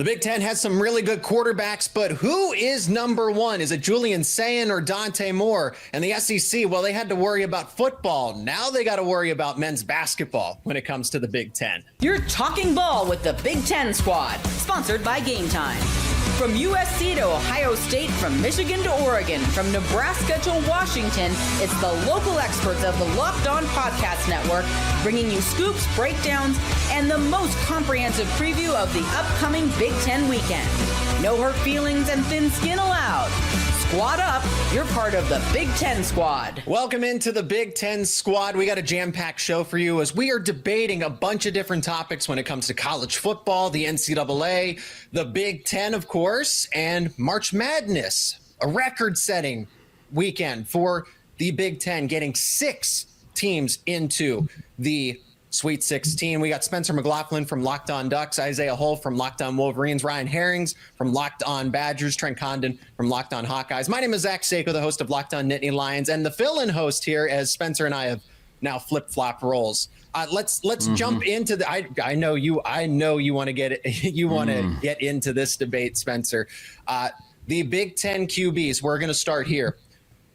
The Big Ten has some really good quarterbacks, but who is number one? Is it Julian Sayin or Dante Moore? And the SEC, well, they had to worry about football. Now they got to worry about men's basketball when it comes to the Big Ten. You're talking ball with the Big Ten Squad, sponsored by Game Time. From USC to Ohio State, from Michigan to Oregon, from Nebraska to Washington, it's the local experts of the Locked On Podcast Network bringing you scoops, breakdowns, and the most comprehensive preview of the upcoming Big Ten weekend. No hurt feelings and thin skin allowed. Squad up, you're part of the Big Ten Squad. Welcome into the Big Ten Squad. We got a jam-packed show for you as we are debating a bunch of different topics when it comes to college football, the NCAA, the Big Ten, of course, and March Madness, a record-setting weekend for the Big Ten, getting 6 teams into the Sweet 16. We got Spencer McLaughlin from Locked On Ducks, Isaiah Hull from Locked On Wolverines, Ryan Herrings from Locked On Badgers, Trent Condon from Locked On Hawkeyes. My name is Zach Sako, the host of Locked On Nittany Lions, and the fill-in host here, as Spencer and I have now flip-flop roles. Let's jump into the. I know you want to get it. You want to get into this debate, Spencer. The Big Ten QBs. We're going to start here.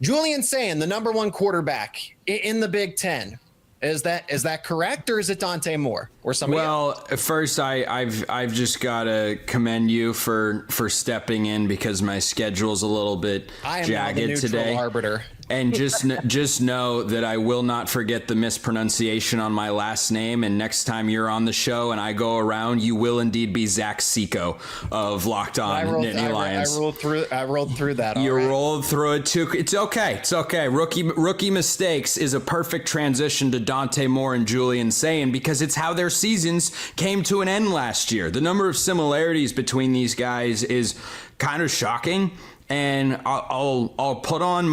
Julian Sayin, the number one quarterback in the Big Ten. Is that correct, or is it Dante Moore or somebody else? Well, first, I've just got to commend you for stepping in because my schedule's a little bit jagged today. Arbiter. And just know that I will not forget the mispronunciation on my last name. And next time you're on the show and I go around, you will indeed be Zach Siko of Locked On Nittany Lions. I rolled through that. You rolled through it too. It's okay. It's okay. Rookie mistakes is a perfect transition to Dante Moore and Julian Sayin because it's how their seasons came to an end last year. The number of similarities between these guys is kind of shocking. And I'll put on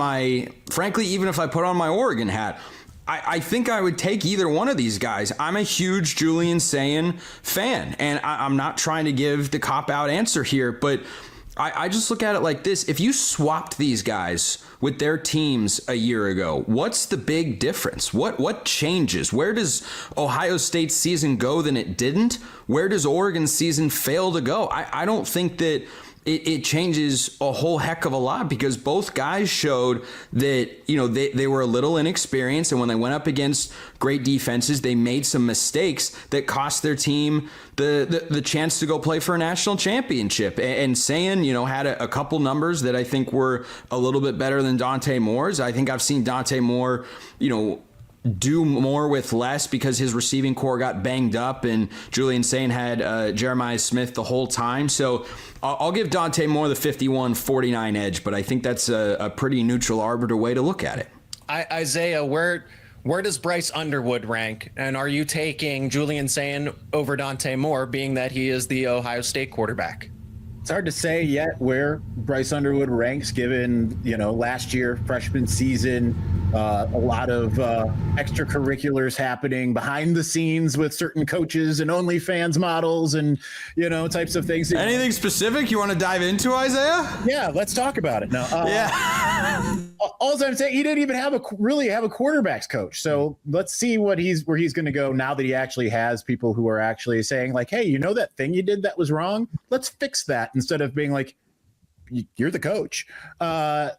frankly, even if I put on my Oregon hat, I think I would take either one of these guys. I'm a huge Julian Sayin fan, and I'm not trying to give the cop-out answer here, but I just look at it like this. If you swapped these guys with their teams a year ago, what's the big difference? What changes? Where does Ohio State's season go than it didn't? Where does Oregon's season fail to go? I don't think that it changes a whole heck of a lot because both guys showed that, they were a little inexperienced, and when they went up against great defenses, they made some mistakes that cost their team the chance to go play for a national championship. And Sayin, had a couple numbers that I think were a little bit better than Dante Moore's. I think I've seen Dante Moore, do more with less because his receiving core got banged up, and Julian Sayin had Jeremiah Smith the whole time. So I'll give Dante Moore the 51-49 edge, but I think that's a pretty neutral arbiter way to look at it. Isaiah, where does Bryce Underwood rank? And are you taking Julian Sayin over Dante Moore, being that he is the Ohio State quarterback? It's hard to say yet where Bryce Underwood ranks given, last year, freshman season, a lot of extracurriculars happening behind the scenes with certain coaches and OnlyFans models and, types of things. Anything specific you want to dive into, Isaiah? Yeah, let's talk about it. No, yeah. All I'm saying, he didn't even really have a quarterback's coach. So let's see where he's going to go now that he actually has people who are actually saying like, hey, that thing you did that was wrong? Let's fix that instead of being like, you're the coach. I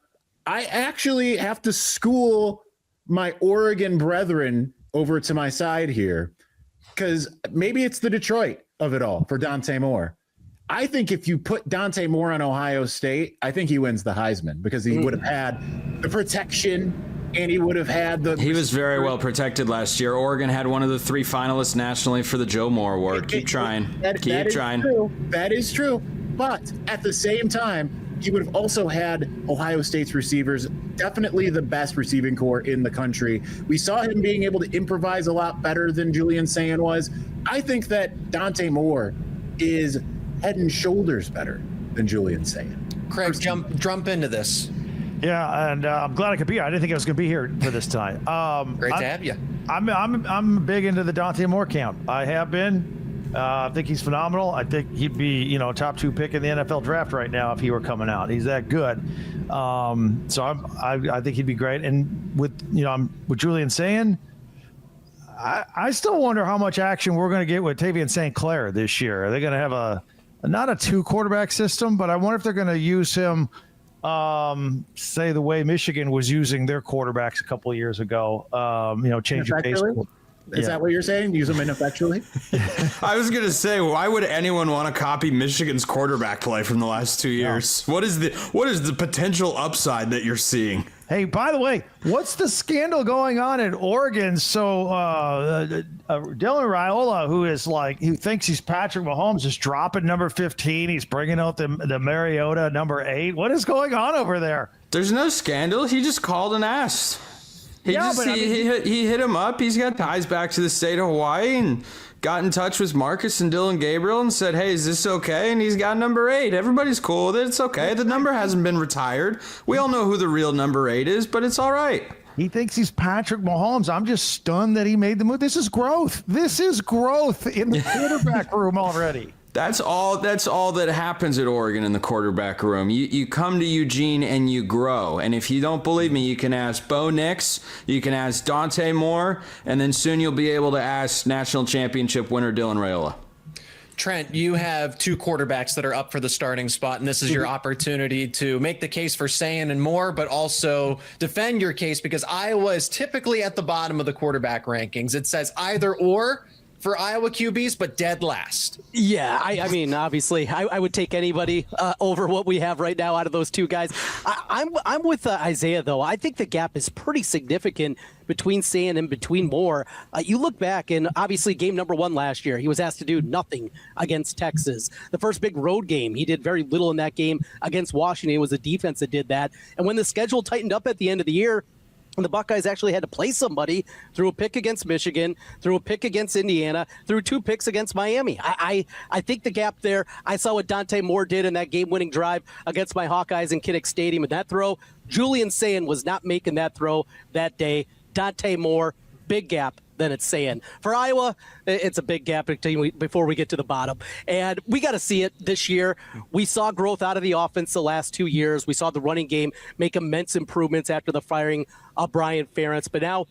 actually have to school my Oregon brethren over to my side here because maybe it's the Detroit of it all for Dante Moore. I think if you put Dante Moore on Ohio State, I think he wins the Heisman because he would have had the protection and he would have had the... He was very well protected last year. Oregon had one of the 3 finalists nationally for the Joe Moore Award. Keep trying. Keep trying. That is true. But at the same time, he would have also had Ohio State's receivers, definitely the best receiving core in the country. We saw him being able to improvise a lot better than Julian Sayin was. I think that Dante Moore is head and shoulders better than Julian Sayin. Craig, jump into this. Yeah, and I'm glad I could be here. I didn't think I was going to be here for this time. Great to have you. I'm big into the Dante Moore camp. I have been. I think he's phenomenal. I think he'd be, top 2 pick in the NFL draft right now if he were coming out. He's that good. So I think he'd be great. And with Julian Sayin, I still wonder how much action we're going to get with Tavian St. Clair this year. Are they going to have a not a 2-quarterback system, but I wonder if they're going to use him, say the way Michigan was using their quarterbacks a couple of years ago. Change your pace. Is that what you're saying? Use them ineffectually? I was going to say, why would anyone want to copy Michigan's quarterback play from the last 2 years? What is the potential upside that you're seeing? Hey, by the way, what's the scandal going on in Oregon? So Dylan Raiola, who thinks he's Patrick Mahomes, is dropping number 15. He's bringing out the Mariota number 8. What is going on over there? There's no scandal. He just called and asked. He hit him up. He's got ties back to the state of Hawaii and got in touch with Marcus and Dylan Gabriel and said, hey, is this okay? And he's got number 8. Everybody's cool with it. It's okay. The number hasn't been retired. We all know who the real number 8 is, but it's all right. He thinks he's Patrick Mahomes. I'm just stunned that he made the move. This is growth. This is growth in the quarterback room already. That's all that happens at Oregon in the quarterback room. You come to Eugene and you grow. And if you don't believe me, you can ask Bo Nix, you can ask Dante Moore, and then soon you'll be able to ask national championship winner Dylan Raiola. Trent, you have 2 quarterbacks that are up for the starting spot, and this is your opportunity to make the case for Sayin and Moore, but also defend your case because Iowa is typically at the bottom of the quarterback rankings. It says either or for Iowa QBs, but dead last. Yeah, I mean, obviously, I would take anybody over what we have right now out of those 2 guys. I'm with Isaiah, though. I think the gap is pretty significant between Sayin and between Moore. You look back, and obviously game number 1 last year, he was asked to do nothing against Texas. The first big road game, he did very little in that game against Washington. It was the defense that did that. And when the schedule tightened up at the end of the year, and the Buckeyes actually had to play somebody, threw a pick against Michigan, threw a pick against Indiana, threw 2 picks against Miami. I think the gap there, I saw what Dante Moore did in that game-winning drive against my Hawkeyes in Kinnick Stadium. And that throw, Julian Sayin was not making that throw that day. Dante Moore, big gap. Then it's Sayin. For Iowa, it's a big gap before we get to the bottom. And we got to see it this year. We saw growth out of the offense the last 2 years. We saw the running game make immense improvements after the firing of Brian Ferentz. But now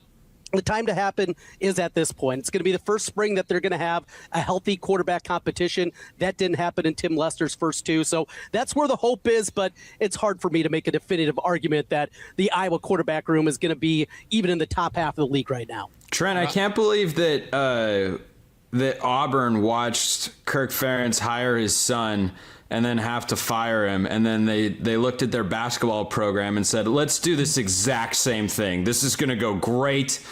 the time to happen is at this point. It's going to be the first spring that they're going to have a healthy quarterback competition. That didn't happen in Tim Lester's first 2. So that's where the hope is, but it's hard for me to make a definitive argument that the Iowa quarterback room is going to be even in the top half of the league right now. Trent, I can't believe that Auburn watched Kirk Ferentz hire his son and then have to fire him. And then they looked at their basketball program and said, let's do this exact same thing. This is going to go great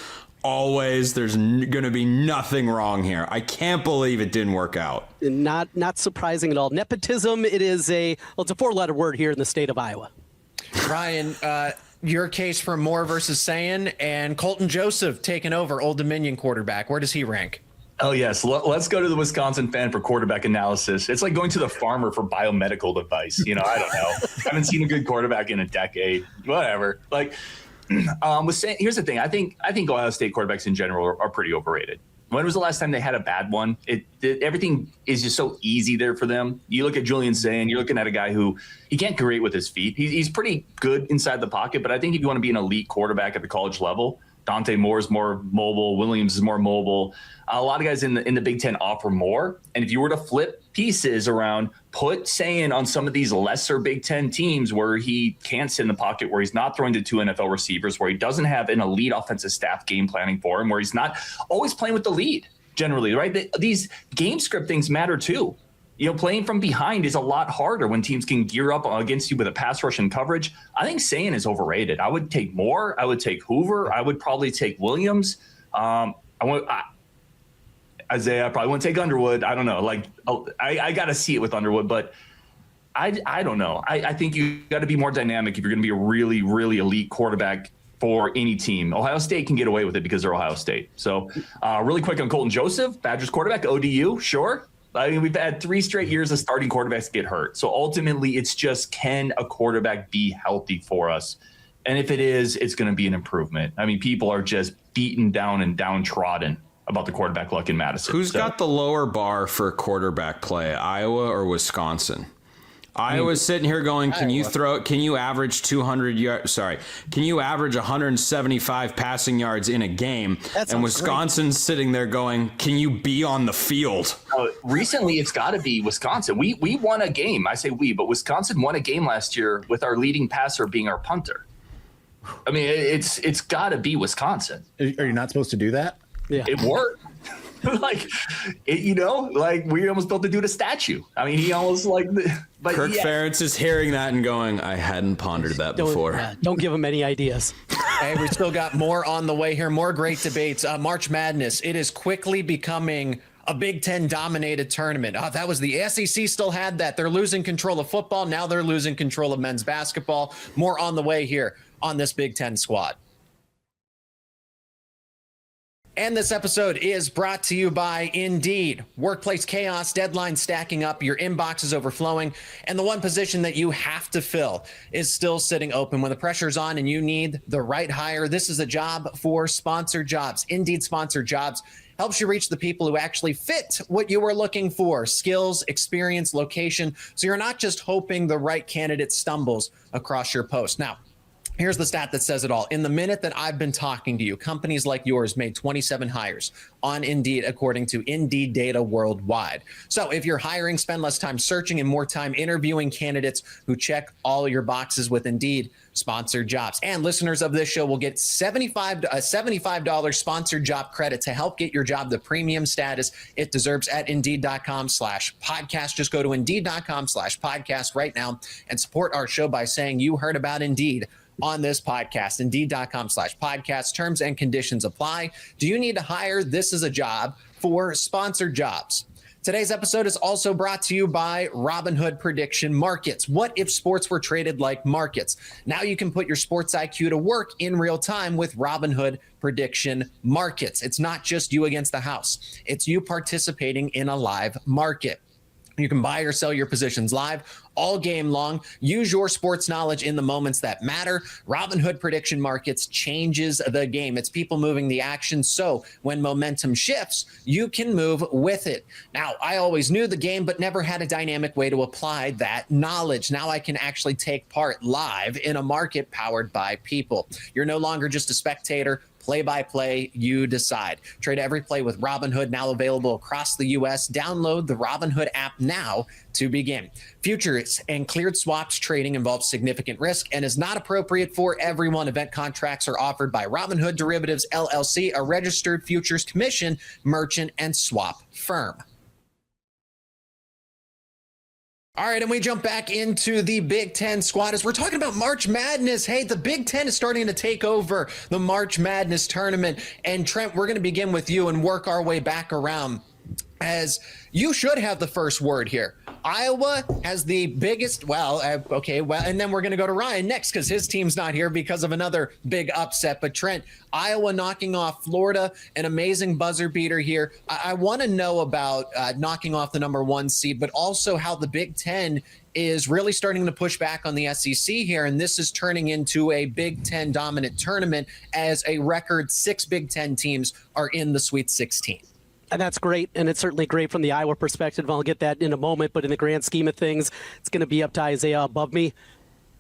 always. There's going to be nothing wrong here. I can't believe it didn't work out. Not surprising at all. Nepotism, it's a 4-letter word here in the state of Iowa. Ryan, your case for Moore versus Sayin and Colton Joseph taking over Old Dominion quarterback. Where does he rank? Oh, yes. Let's go to the Wisconsin fan for quarterback analysis. It's like going to the farmer for biomedical advice. I don't know. Haven't seen a good quarterback in a decade. Whatever. Here's the thing. I think Ohio State quarterbacks in general are pretty overrated. When was the last time they had a bad one? Everything is just so easy there for them. You look at Julian Sayin, you're looking at a guy who he can't create with his feet. He's pretty good inside the pocket, but I think if you want to be an elite quarterback at the college level, Dante Moore is more mobile. Williams is more mobile. A lot of guys in the Big Ten offer more. And if you were to flip pieces around, put Sayin on some of these lesser Big Ten teams where he can't sit in the pocket, where he's not throwing to 2 NFL receivers, where he doesn't have an elite offensive staff game planning for him, where he's not always playing with the lead generally, right? These game script things matter too. Playing from behind is a lot harder when teams can gear up against you with a pass rush and coverage. I think Sayin is overrated. I would take Moore. I would take Hoover. I would probably take Williams. Isaiah, I probably wouldn't take Underwood. I don't know. I got to see it with Underwood, but I don't know. I think you got to be more dynamic if you're going to be a really, really elite quarterback for any team. Ohio State can get away with it because they're Ohio State. So really quick on Colton Joseph, Badgers quarterback, ODU, sure. I mean, we've had 3 straight years of starting quarterbacks get hurt. So ultimately, it's just, can a quarterback be healthy for us? And if it is, it's going to be an improvement. I mean, people are just beaten down and downtrodden about the quarterback luck in Madison. Who's got the lower bar for quarterback play, Iowa or Wisconsin? I was sitting here going, can you average 200 yards? Sorry. Can you average 175 passing yards in a game? And Wisconsin's sitting there going, can you be on the field? Recently, it's got to be Wisconsin. We won a game. I say we, but Wisconsin won a game last year with our leading passer being our punter. I mean, it's got to be Wisconsin. Are you not supposed to do that? Yeah. It worked. We almost built the dude a statue. I mean, he almost but Kirk Ferentz is hearing that and going, I hadn't pondered that before. Don't give him any ideas. Hey, we still got more on the way here, more great debates. March Madness, it is quickly becoming a Big Ten dominated tournament. That was the SEC still had that. They're losing control of football. Now they're losing control of men's basketball. More on the way here on this Big Ten squad. And this episode is brought to you by Indeed. Workplace chaos, deadlines stacking up, your inbox is overflowing, and the one position that you have to fill is still sitting open. When the pressure's on and you need the right hire, this is a job for Sponsored Jobs. Indeed Sponsored Jobs helps you reach the people who actually fit what you were looking for: skills, experience, location. So you're not just hoping the right candidate stumbles across your post. Now, here's the stat that says it all. In the minute that I've been talking to you, companies like yours made 27 hires on Indeed, according to Indeed data worldwide. So if you're hiring, spend less time searching and more time interviewing candidates who check all your boxes with Indeed Sponsored Jobs. And listeners of this show will get $75 sponsored job credit to help get your job the premium status it deserves at Indeed.com/podcast. Just go to Indeed.com/podcast right now and support our show by saying you heard about Indeed on this podcast. Indeed.com/podcast. Terms and conditions apply. Do you need to hire? This is a job for Sponsored Jobs. Today's episode is also brought to you by Robinhood Prediction Markets. What if sports were traded like markets? Now you can put your sports IQ to work in real time with Robinhood Prediction Markets. It's not just you against the house. It's you participating in a live market. You can buy or sell your positions live all game long. Use your sports knowledge in the moments that matter. Robinhood Prediction Markets changes the game. It's people moving the action. So when momentum shifts, you can move with it. Now, I always knew the game, but never had a dynamic way to apply that knowledge. Now I can actually take part live in a market powered by people. You're no longer just a spectator. Play-by-play, you decide. Trade every play with Robinhood, now available across the U.S. Download the Robinhood app now to begin. Futures and cleared swaps trading involves significant risk and is not appropriate for everyone. Event contracts are offered by Robinhood Derivatives, LLC, a registered futures commission, merchant, and swap firm. All right, and we jump back into the Big Ten squad as we're talking about March Madness. Hey, the Big Ten is starting to take over the March Madness tournament. And Trent, we're going to begin with you and work our way back around, as you should have the first word here. Iowa has the biggest, and then we're going to go to Ryan next because his team's not here because of another big upset. But Trent, Iowa knocking off Florida, an amazing buzzer beater here. I want to know about knocking off the number 1 seed, but also how the Big Ten is really starting to push back on the SEC here. And this is turning into a Big Ten dominant tournament as a record 6 Big Ten teams are in the Sweet 16. And that's great, and it's certainly great from the Iowa perspective. I'll get that in a moment, but in the grand scheme of things, it's going to be up to Isaiah above me.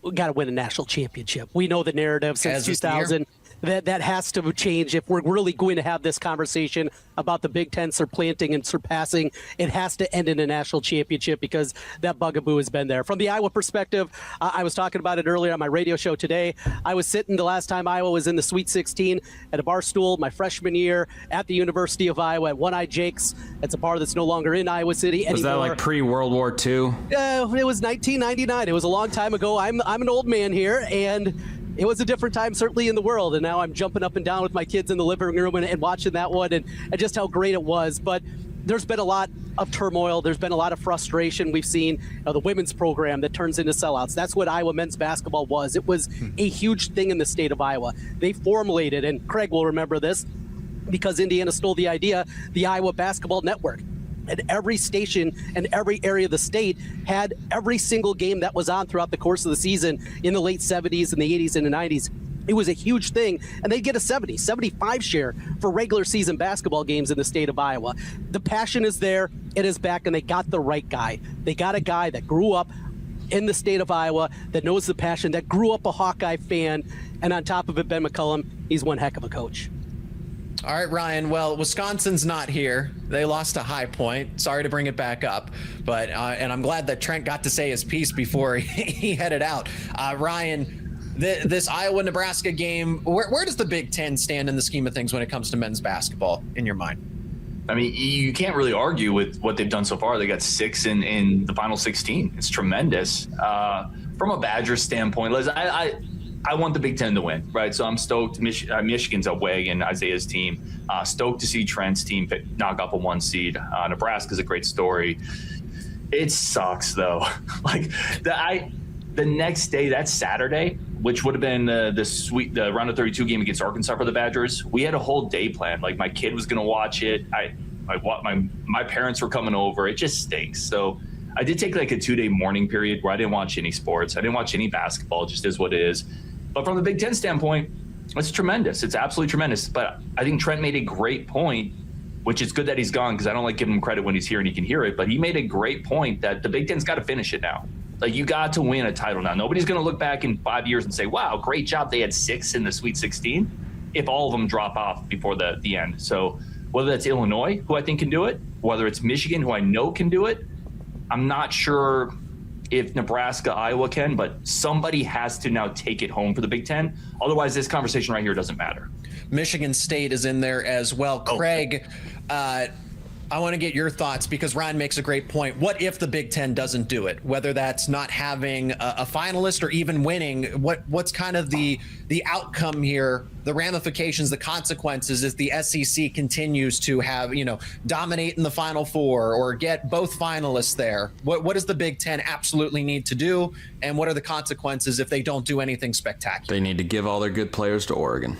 We got to win a national championship. We know the narrative since 2000. That has to change if we're really going to have this conversation about the Big Ten supplanting and surpassing. It has to end in a national championship because that bugaboo has been there. From the Iowa perspective, I was talking about it earlier on my radio show today. I was sitting the last time Iowa was in the Sweet 16 at a bar stool my freshman year at the University of Iowa at One Eye Jake's. It's a bar that's no longer in Iowa City anymore. Was that like pre-World War II? It was 1999. It was a long time ago. I'm an old man here, and it was a different time, certainly in the world, and now I'm jumping up and down with my kids in the living room and watching that one and just how great it was. But there's been a lot of turmoil. There's been a lot of frustration. We've seen the women's program that turns into sellouts. That's what Iowa men's basketball was. It was a huge thing in the state of Iowa. They formulated, and Craig will remember this because Indiana stole the idea, the Iowa Basketball Network. And every station and every area of the state had every single game that was on throughout the course of the season in the late 70s and the 80s and the 90s. It was a huge thing, and they'd get a 75 share for regular season basketball games in the state of Iowa. The passion is there, it is back, and they got the right guy. They got a guy that grew up in the state of Iowa that knows the passion, that grew up a Hawkeye fan, and on top of it, Ben McCullum, he's one heck of a coach. All right, Ryan. Well, Wisconsin's not here. They lost to High Point. Sorry to bring it back up, but and I'm glad that Trent got to say his piece before he headed out. Ryan, this Iowa-Nebraska game, where does the Big Ten stand in the scheme of things when it comes to men's basketball, in your mind? I mean, you can't really argue with what they've done so far. They got 6 in the final 16. It's tremendous. From a Badgers standpoint, Liz, I want the Big Ten to win, right? So I'm stoked. Michigan's away and Isaiah's team. Stoked to see Trent's team knock off a 1 seed. Nebraska's a great story. It sucks though. Like the next day, that's Saturday, which would have been the round of 32 game against Arkansas for the Badgers. We had a whole day planned. Like my kid was going to watch it. My parents were coming over. It just stinks. So I did take like a 2-day mourning period where I didn't watch any sports. I didn't watch any basketball. It just is what it is. But from the Big Ten standpoint, it's tremendous. It's absolutely tremendous. But I think Trent made a great point, which is good that he's gone because I don't like giving him credit when he's here and he can hear it. But he made a great point that the Big Ten's got to finish it now. Like, you got to win a title now. Nobody's going to look back in 5 years and say, wow, great job. They had 6 in the Sweet 16 if all of them drop off before the end. So whether that's Illinois, who I think can do it, whether it's Michigan, who I know can do it, I'm not sure if Nebraska, Iowa can, but somebody has to now take it home for the Big Ten. Otherwise, this conversation right here doesn't matter. Michigan State is in there as well. Craig, I want to get your thoughts because Ryan makes a great point. What if the Big Ten doesn't do it? Whether that's not having a finalist or even winning, what's kind of the outcome here, the ramifications, the consequences if the SEC continues to have, dominate in the Final Four or get both finalists there? What does the Big Ten absolutely need to do? And what are the consequences if they don't do anything spectacular? They need to give all their good players to Oregon.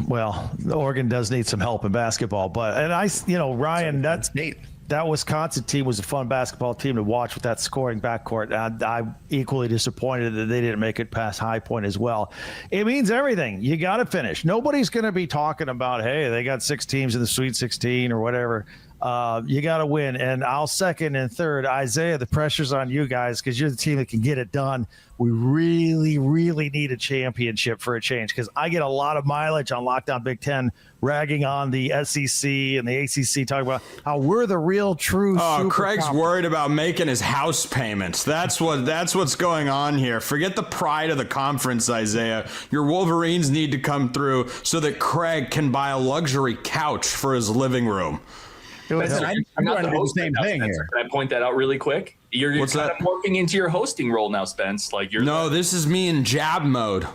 Well, Oregon does need some help in basketball, Ryan, that Wisconsin team was a fun basketball team to watch with that scoring backcourt. I'm equally disappointed that they didn't make it past High Point as well. It means everything. You got to finish. Nobody's going to be talking about, hey, they got 6 teams in the Sweet 16 or whatever. You got to win. And I'll second and third. Isaiah, the pressure's on you guys because you're the team that can get it done. We really, really need a championship for a change because I get a lot of mileage on Locked On Big Ten ragging on the SEC and the ACC, talking about how we're the real true. Oh, Craig's worried about making his house payments. That's what's going on here. Forget the pride of the conference, Isaiah. Your Wolverines need to come through so that Craig can buy a luxury couch for his living room. I'm not the host the same thing here. Can I point that out really quick? You're kind of morphing into your hosting role now, Spence. Like this is me in jab mode.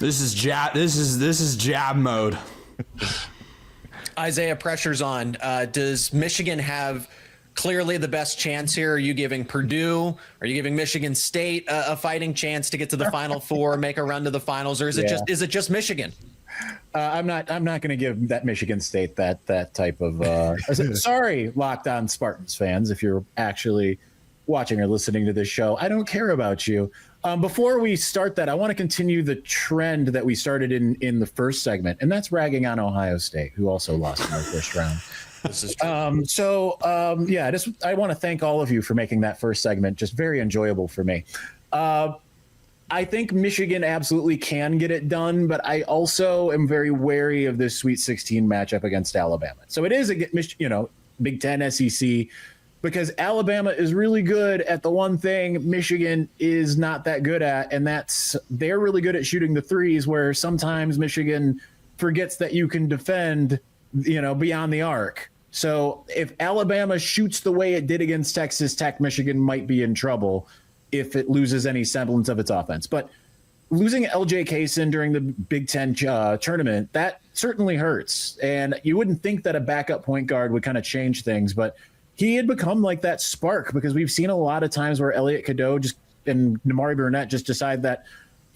This is jab mode. Isaiah, pressure's on. Does Michigan have clearly the best chance here? Are you giving Purdue? Are you giving Michigan State a fighting chance to get to the Final Four, make a run to the finals, or is it just Michigan? I'm not going to give that Michigan State that type of. Sorry, Locked On Spartans fans, if you're actually watching or listening to this show, I don't care about you. Before we start that, I want to continue the trend that we started in the first segment, and that's ragging on Ohio State, who also lost in the first round. This is true. I want to thank all of you for making that first segment just very enjoyable for me. I think Michigan absolutely can get it done, but I also am very wary of this Sweet 16 matchup against Alabama. So it is Big Ten, SEC, because Alabama is really good at the one thing Michigan is not that good at, and they're really good at shooting the threes, where sometimes Michigan forgets that you can defend, beyond the arc. So if Alabama shoots the way it did against Texas Tech, Michigan might be in trouble if it loses any semblance of its offense. But losing LJ Kaysen during the Big Ten tournament, that certainly hurts. And you wouldn't think that a backup point guard would kind of change things, but he had become like that spark, because we've seen a lot of times where Elliot Cadeau and Namari Burnett just decide that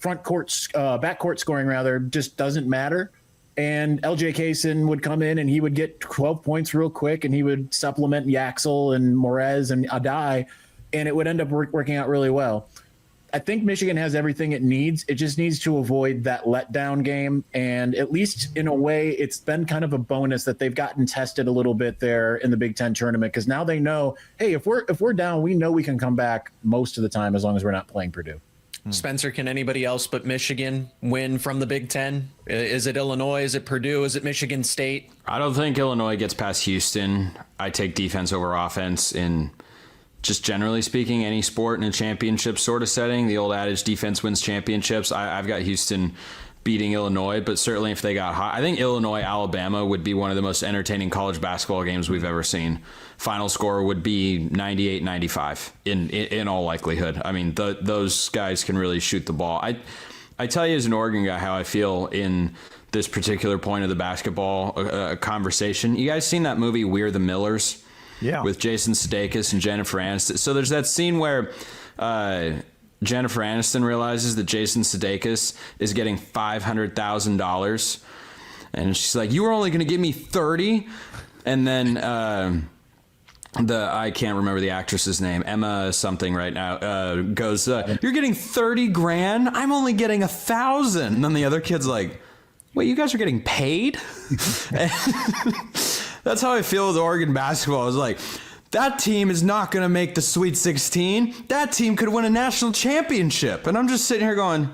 backcourt scoring rather just doesn't matter. And LJ Kaysen would come in and he would get 12 points real quick, and he would supplement Yaxel and Morez and Adai, and it would end up working out really well. I think Michigan has everything it needs. It just needs to avoid that letdown game. And at least in a way, it's been kind of a bonus that they've gotten tested a little bit there in the Big Ten tournament, because now they know, hey, if we're down, we know we can come back most of the time as long as we're not playing Purdue. Spencer, can anybody else but Michigan win from the Big Ten? Is it Illinois? Is it Purdue? Is it Michigan State? I don't think Illinois gets past Houston. I take defense over offense in just generally speaking, any sport in a championship sort of setting. The old adage, defense wins championships. I've got Houston beating Illinois, but certainly if they got hot, I think Illinois-Alabama would be one of the most entertaining college basketball games we've ever seen. Final score would be 98-95 in all likelihood. I mean, those guys can really shoot the ball. I tell you as an Oregon guy how I feel in this particular point of the basketball conversation. You guys seen that movie We're the Millers? Yeah. With Jason Sudeikis and Jennifer Aniston. So there's that scene where Jennifer Aniston realizes that Jason Sudeikis is getting $500,000, and she's like, "You were only going to give me 30," and then I can't remember the actress's name, Emma something right now, goes, "You're getting 30 grand. I'm only getting 1,000." And then the other kid's like, "Wait, you guys are getting paid?" That's how I feel with Oregon basketball. I was like, that team is not going to make the Sweet 16. That team could win a national championship. And I'm just sitting here going,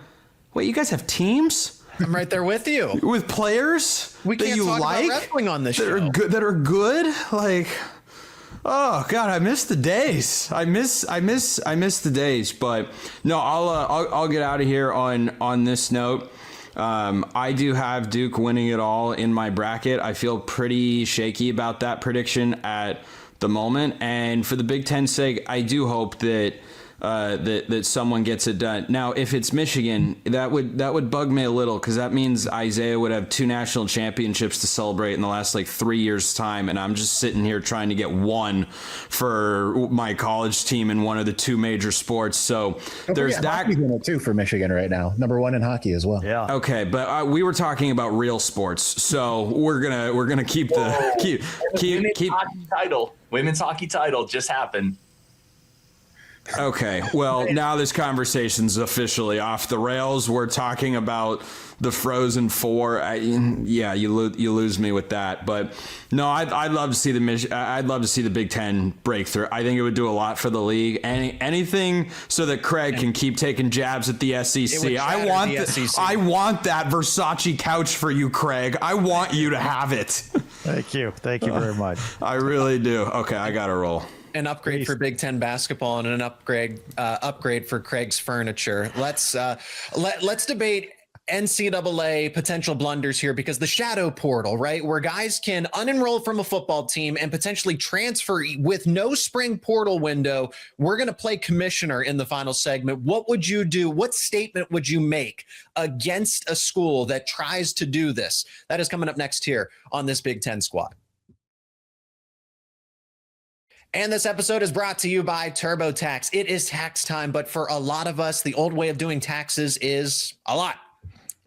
wait, you guys have teams? I'm right there with you. With players we that can't you talk like? About wrestling on this show. That are good? Like, oh God, I miss the days. I miss the days. But no, I'll get out of here on this note. I do have Duke winning it all in my bracket. I feel pretty shaky about that prediction at the moment. And for the Big Ten's sake, I do hope that that someone gets it done. Now, if it's Michigan, that would bug me a little, because that means Isaiah would have 2 national championships to celebrate in the last 3 years' time, and I'm just sitting here trying to get one for my college team in one of the 2 major sports. So there's that. Hockey's in it too for Michigan right now. Number 1 in hockey as well. Yeah. Okay, but we were talking about real sports, so we're gonna keep the keep hockey title. Women's hockey title just happened. Okay, well, now this conversation's officially off the rails. We're talking about the Frozen Four. You lose me with that. But no, I'd love to see the Big Ten breakthrough. I think it would do a lot for the league. Anything so that Craig can keep taking jabs at the SEC. I want that Versace couch for you, Craig. I want you to have it. Thank you very much. I really do. Okay, I gotta roll. An upgrade for Big Ten basketball and an upgrade for Craig's furniture. Let's debate NCAA potential blunders here, because the shadow portal, right, where guys can unenroll from a football team and potentially transfer with no spring portal window. We're going to play commissioner in the final segment. What would you do? What statement would you make against a school that tries to do this? That is coming up next here on this Big Ten Squad. And this episode is brought to you by TurboTax. It is tax time, but for a lot of us, the old way of doing taxes is a lot.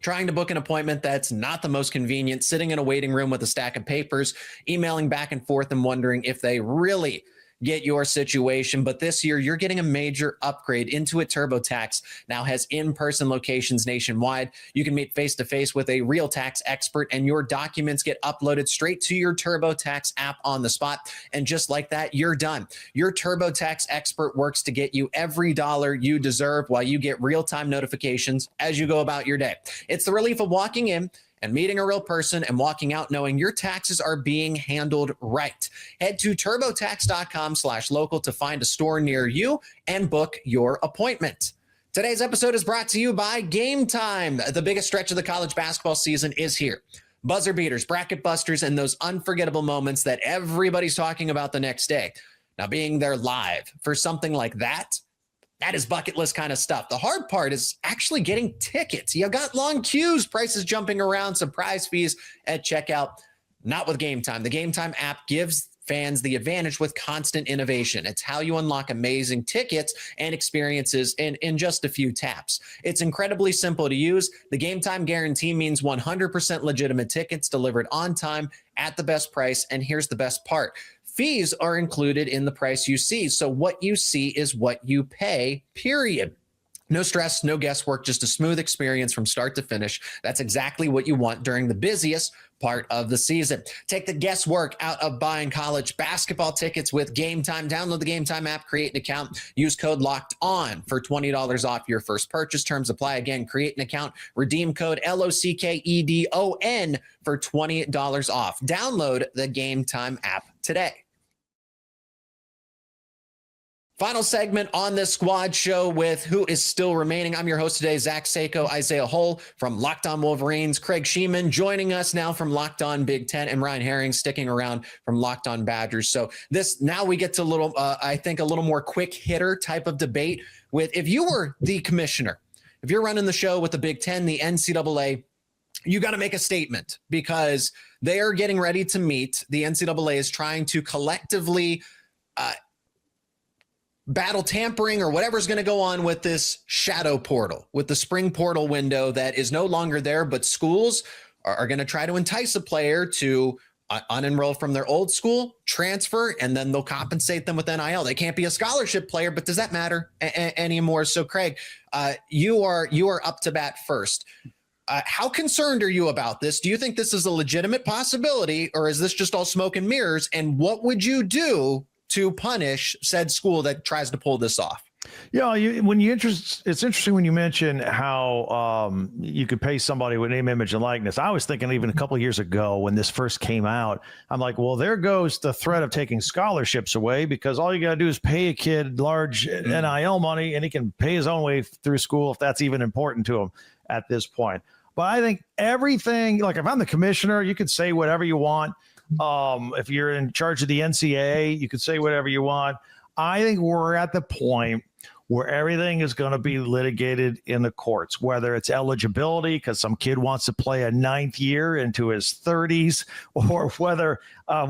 Trying to book an appointment that's not the most convenient, sitting in a waiting room with a stack of papers, emailing back and forth and wondering if they really get your situation. But this year, you're getting a major upgrade. Intuit TurboTax now has in-person locations nationwide. You can meet face-to-face with a real tax expert, and your documents get uploaded straight to your TurboTax app on the spot. And just like that, you're done. Your TurboTax expert works to get you every dollar you deserve while you get real-time notifications as you go about your day. It's the relief of walking in and meeting a real person and walking out knowing your taxes are being handled right. Head to turbotax.com/local to find a store near you and book your appointment. Today's episode is brought to you by Game Time. The biggest stretch of the college basketball season is here. Buzzer beaters, bracket busters, and those unforgettable moments that everybody's talking about the next day. Now, being there live for something like that is bucket list kind of stuff. The hard part is actually getting tickets. You got long queues, prices jumping around, surprise fees at checkout. Not with Game Time. The Game Time app gives fans the advantage with constant innovation. It's how you unlock amazing tickets and experiences in just a few taps. It's incredibly simple to use. The Game Time guarantee means 100% legitimate tickets delivered on time at the best price. And here's the best part. Fees are included in the price you see. So what you see is what you pay, period. No stress, no guesswork, just a smooth experience from start to finish. That's exactly what you want during the busiest part of the season. Take the guesswork out of buying college basketball tickets with Game Time. Download the Game Time app, create an account, use code Locked On for $20 off your first purchase. Terms apply. Again, create an account, redeem code LOCKEDON for $20 off. Download the Game Time app today. Final segment on this squad show with who is still remaining. I'm your host today, Zach Sako, Isaiah Hull from Locked On Wolverines, Craig Sheeman joining us now from Locked On Big Ten, and Ryan Herring sticking around from Locked On Badgers. So now we get to I think a little more quick hitter type of debate with, if you were the commissioner, if you're running the show with the Big Ten, the NCAA, you got to make a statement because they are getting ready to meet. The NCAA is trying to collectively battle tampering or whatever's going to go on with this shadow portal, with the spring portal window that is no longer there, but schools are going to try to entice a player to unenroll from their old school, transfer, and then they'll compensate them with NIL. They can't be a scholarship player, but does that matter anymore? So Craig, you are up to bat first. How concerned are you about this? Do you think this is a legitimate possibility, or is this just all smoke and mirrors? And what would you do to punish said school that tries to pull this off? Yeah, it's interesting when you mention how you could pay somebody with name, image, and likeness. I was thinking even a couple of years ago when this first came out, I'm like, well, there goes the threat of taking scholarships away, because all you got to do is pay a kid large NIL money and he can pay his own way through school if that's even important to him at this point. But I think everything, like if I'm the commissioner, you could say whatever you want. If you're in charge of the NCAA, you could say whatever you want. I think we're at the point where everything is going to be litigated in the courts, whether it's eligibility because some kid wants to play a ninth year into his 30s, or whether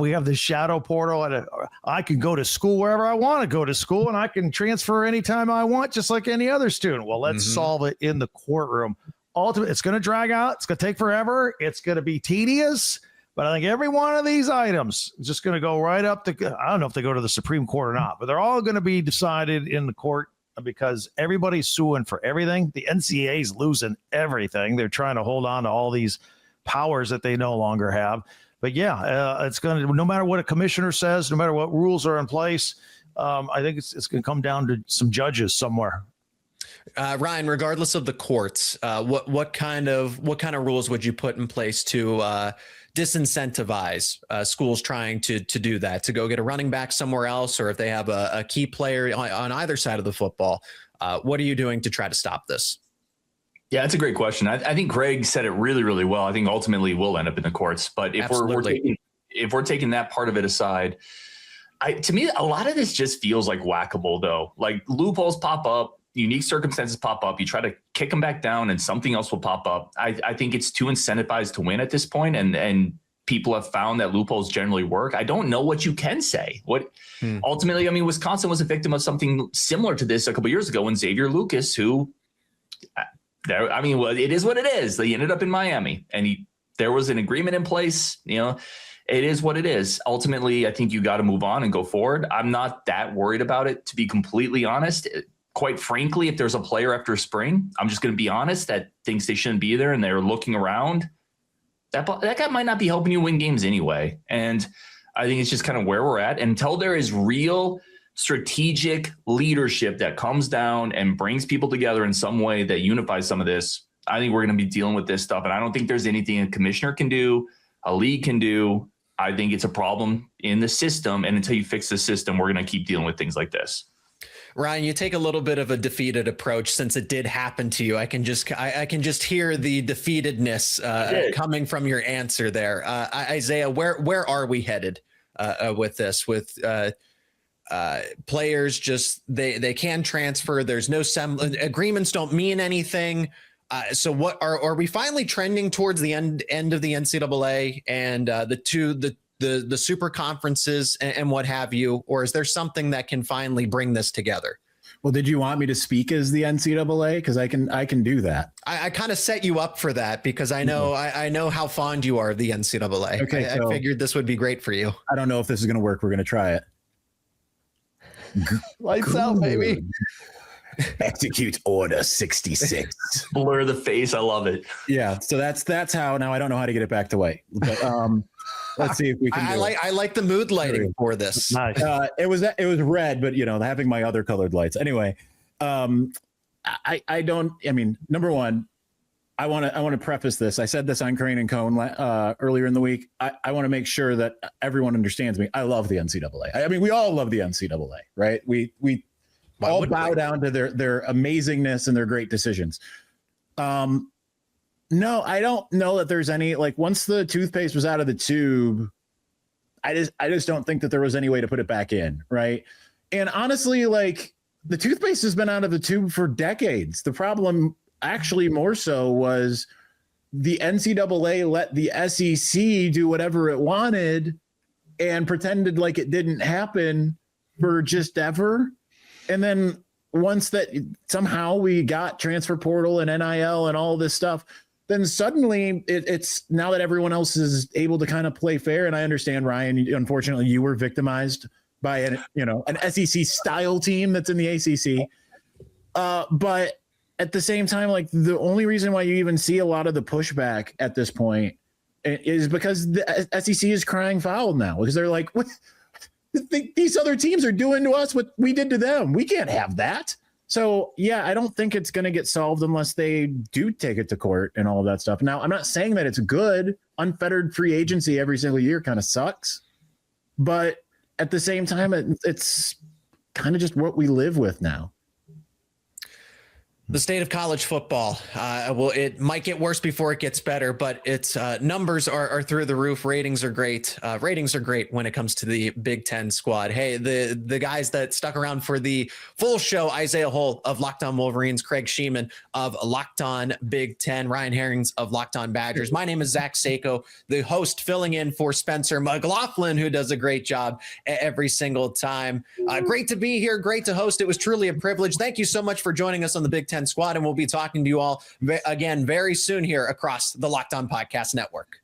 we have the shadow portal and I can go to school wherever I want to go to school and I can transfer anytime I want, just like any other student. Well, let's solve it in the courtroom. Ultimately, it's going to drag out. It's going to take forever. It's going to be tedious. But I think every one of these items is just going to go right up to, I don't know if they go to the Supreme Court or not, but they're all going to be decided in the court because everybody's suing for everything. The NCAA is losing everything. They're trying to hold on to all these powers that they no longer have. But yeah, it's going to, no matter what a commissioner says, no matter what rules are in place, I think it's going to come down to some judges somewhere. Ryan, regardless of the courts, what kind of rules would you put in place to disincentivize schools trying to do that, to go get a running back somewhere else, or if they have a key player on either side of the football? What are you doing to try to stop this? Yeah, that's a great question. I think Greg said it really, really well. I think ultimately we'll end up in the courts, but if we're taking that part of it aside, to me, a lot of this just feels like whack-a-mole, though. Like loopholes pop up, unique circumstances pop up. You try to kick them back down and something else will pop up. I think it's too incentivized to win at this point, and people have found that loopholes generally work. I don't know what you can say. Ultimately, I mean, Wisconsin was a victim of something similar to this a couple of years ago when Xavier Lucas, who, it is what it is. They ended up in Miami, and there was an agreement in place. It is what it is. Ultimately, I think you got to move on and go forward. I'm not that worried about it, to be completely honest. Quite frankly, if there's a player after spring, I'm just going to be honest, that thinks they shouldn't be there and they're looking around, that guy might not be helping you win games anyway. And I think it's just kind of where we're at. Until there is real strategic leadership that comes down and brings people together in some way that unifies some of this, I think we're going to be dealing with this stuff. And I don't think there's anything a commissioner can do, a league can do. I think it's a problem in the system. And until you fix the system, we're going to keep dealing with things like this. Ryan, you take a little bit of a defeated approach since it did happen to you. I can just hear the defeatedness coming from your answer there. Isaiah, where are we headed with this? With players just they can transfer. There's no agreements don't mean anything. So what are we finally trending towards the end of the NCAA and the super conferences and what have you, or is there something that can finally bring this together? Well, did you want me to speak as the NCAA? Because I can do that. I kind of set you up for that because I know I know how fond you are of the NCAA. Okay, I figured this would be great for you. I don't know if this is going to work. We're going to try it. Lights out, baby. Execute Order 66. Blur the face. I love it. Yeah. So that's how. Now I don't know how to get it back to white, but let's see if we can. I like the mood lighting for this. Nice. It was red, but having my other colored lights anyway. I don't. I mean, number one, I want to preface this. I said this on Crane and Cone earlier in the week. I want to make sure that everyone understands me. I love the NCAA. I mean, we all love the NCAA, right? We all bow down to their amazingness and their great decisions. No, I don't know that there's any, like, once the toothpaste was out of the tube, I just don't think that there was any way to put it back in, right? And honestly, like, the toothpaste has been out of the tube for decades. The problem actually more so was the NCAA let the SEC do whatever it wanted and pretended like it didn't happen for just ever. And then once that somehow we got transfer portal and NIL and all this stuff, then suddenly it's now that everyone else is able to kind of play fair. And I understand, Ryan, unfortunately you were victimized by an SEC style team that's in the ACC. But at the same time, like, the only reason why you even see a lot of the pushback at this point is because the SEC is crying foul now, because they're like, what? These other teams are doing to us what we did to them. We can't have that. So, yeah, I don't think it's going to get solved unless they do take it to court and all of that stuff. Now, I'm not saying that it's good. Unfettered free agency every single year kind of sucks. But at the same time, it's kind of just what we live with now. The state of college football. It might get worse before it gets better, but its numbers are through the roof. Ratings are great. Ratings are great when it comes to the Big Ten squad. Hey, the guys that stuck around for the full show: Isaiah Hull of Locked On Wolverines, Craig Sheeman of Locked On Big Ten, Ryan Herrings of Locked On Badgers. My name is Zach Sako, the host, filling in for Spencer McLaughlin, who does a great job every single time. Great to be here. Great to host. It was truly a privilege. Thank you so much for joining us on the Big Ten squad, and we'll be talking to you all again very soon here across the Locked On Podcast Network.